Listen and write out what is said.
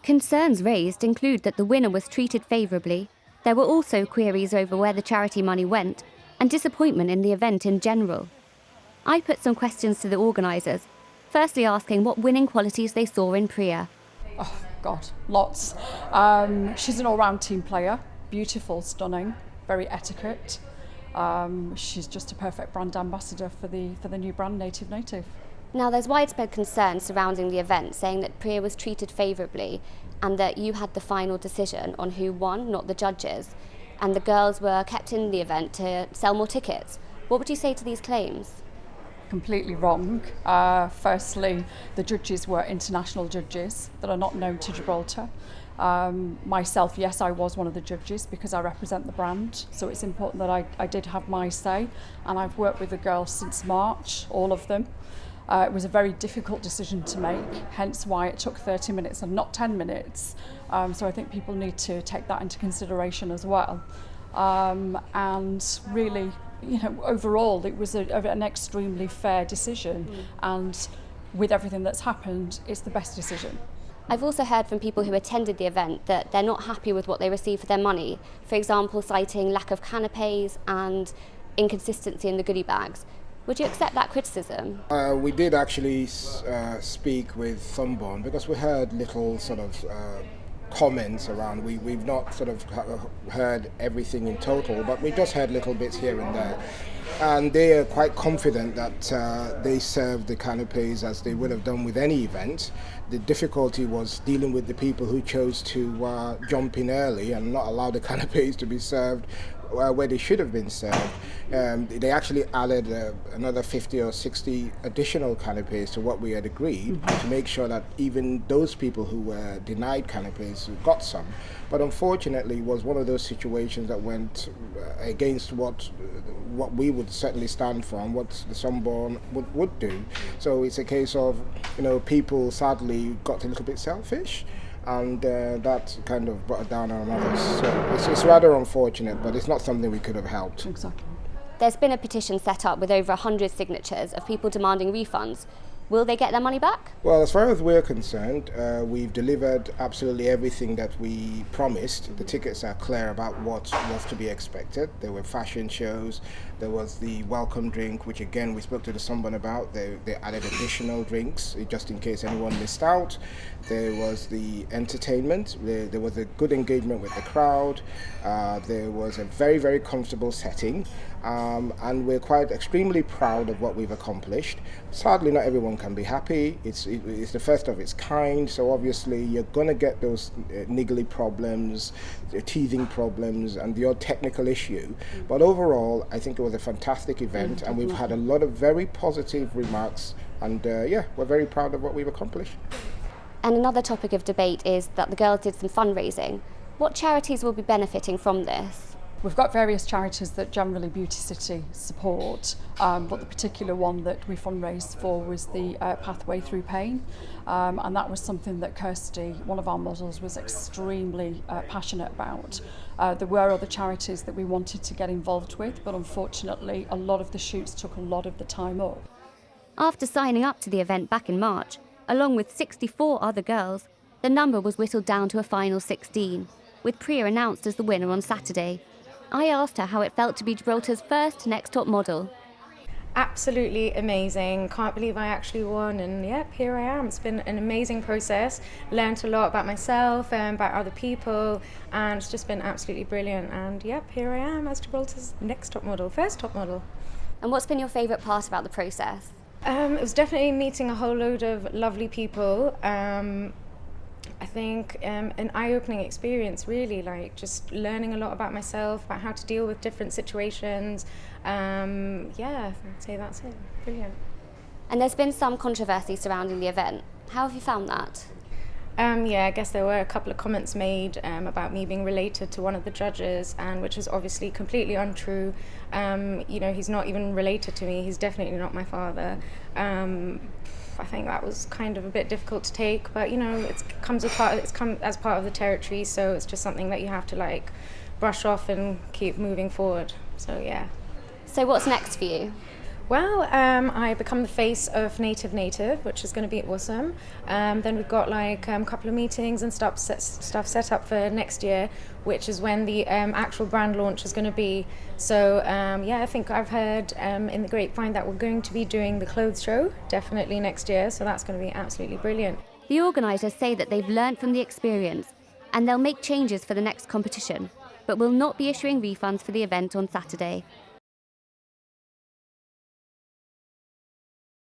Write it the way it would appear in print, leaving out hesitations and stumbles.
Concerns raised include that the winner was treated favourably. There were also queries over where the charity money went and disappointment in the event in general. I put some questions to the organisers, firstly asking what winning qualities they saw in Priya. Oh, God, lots. She's an all-round team player, beautiful, stunning, very etiquette. She's just a perfect brand ambassador for the new brand Native. Now, there's widespread concern surrounding the event, saying that Priya was treated favourably and that you had the final decision on who won, not the judges, and the girls were kept in the event to sell more tickets. What would you say to these claims? Completely wrong. Firstly, the judges were international judges that are not known to Gibraltar. Myself, yes, I was one of the judges because I represent the brand, so it's important that I did have my say, and I've worked with the girls since March, all of them. It was a very difficult decision to make, hence why it took 30 minutes and not 10 minutes. So I think people need to take that into consideration as well. And really, overall, it was an extremely fair decision. And with everything that's happened, it's the best decision. I've also heard from people who attended the event that they're not happy with what they received for their money, for example, citing lack of canapes and inconsistency in the goodie bags. Would you accept that criticism? We did actually speak with Sunborn because we heard little sort of comments around. We've not sort of heard everything in total, but we just heard little bits here and there. And they are quite confident that they served the canapes as they would have done with any event. The difficulty was dealing with the people who chose to jump in early and not allow the canapes to be served where they should have been served. They actually added another 50 or 60 additional canapes to what we had agreed to make sure that even those people who were denied canapes got some. But unfortunately, it was one of those situations that went against what we would certainly stand for and what the Sunborn would do. So it's a case of, people sadly got a little bit selfish, and that kind of brought it down on others. So it's rather unfortunate, but it's not something we could have helped. Exactly. There's been a petition set up with over 100 signatures of people demanding refunds. Will they get their money back? Well, as far as we're concerned, we've delivered absolutely everything that we promised. The tickets are clear about what was to be expected. There were fashion shows. There was the welcome drink, which again we spoke to the Sunburn about. They added additional drinks just in case anyone missed out. There was the entertainment. There was a good engagement with the crowd. There was a very, very comfortable setting. And we're quite extremely proud of what we've accomplished. Sadly, not everyone can be happy. It's the first of its kind, so obviously you're going to get those niggly problems, teething problems, and the odd technical issue. But overall, I think it was a fantastic event, and we've had a lot of very positive remarks, and we're very proud of what we've accomplished. And another topic of debate is that the girls did some fundraising. What charities will be benefiting from this? We've got various charities that generally Beauty City support, but the particular one that we fundraised for was the Pathway Through Pain, and that was something that Kirsty, one of our models, was extremely passionate about. There were other charities that we wanted to get involved with, but unfortunately a lot of the shoots took a lot of the time up. After signing up to the event back in March, along with 64 other girls, the number was whittled down to a final 16, with Priya announced as the winner on Saturday. I asked her how it felt to be Gibraltar's first Next Top Model. Absolutely amazing. Can't believe I actually won, and yep, here I am. It's been an amazing process. Learned a lot about myself and about other people, and it's just been absolutely brilliant. And yep, here I am as Gibraltar's Next Top Model, first top model. And what's been your favourite part about the process? It was definitely meeting a whole load of lovely people. I think an eye-opening experience, really, like just learning a lot about myself, about how to deal with different situations. I'd say that's it. Brilliant. And there's been some controversy surrounding the event. How have you found that? I guess there were a couple of comments made about me being related to one of the judges, and which is obviously completely untrue. He's not even related to me. He's definitely not my father. I think that was kind of a bit difficult to take, but it's come as part of the territory, so it's just something that you have to brush off and keep moving forward. So yeah. So what's next for you? Well, I become the face of Native, which is going to be awesome. Then we've got like a couple of meetings and stuff set up for next year, which is when the actual brand launch is going to be. So yeah, I think I've heard in the grapevine that we're going to be doing the clothes show definitely next year. So that's going to be absolutely brilliant. The organisers say that they've learnt from the experience and they'll make changes for the next competition, but will not be issuing refunds for the event on Saturday.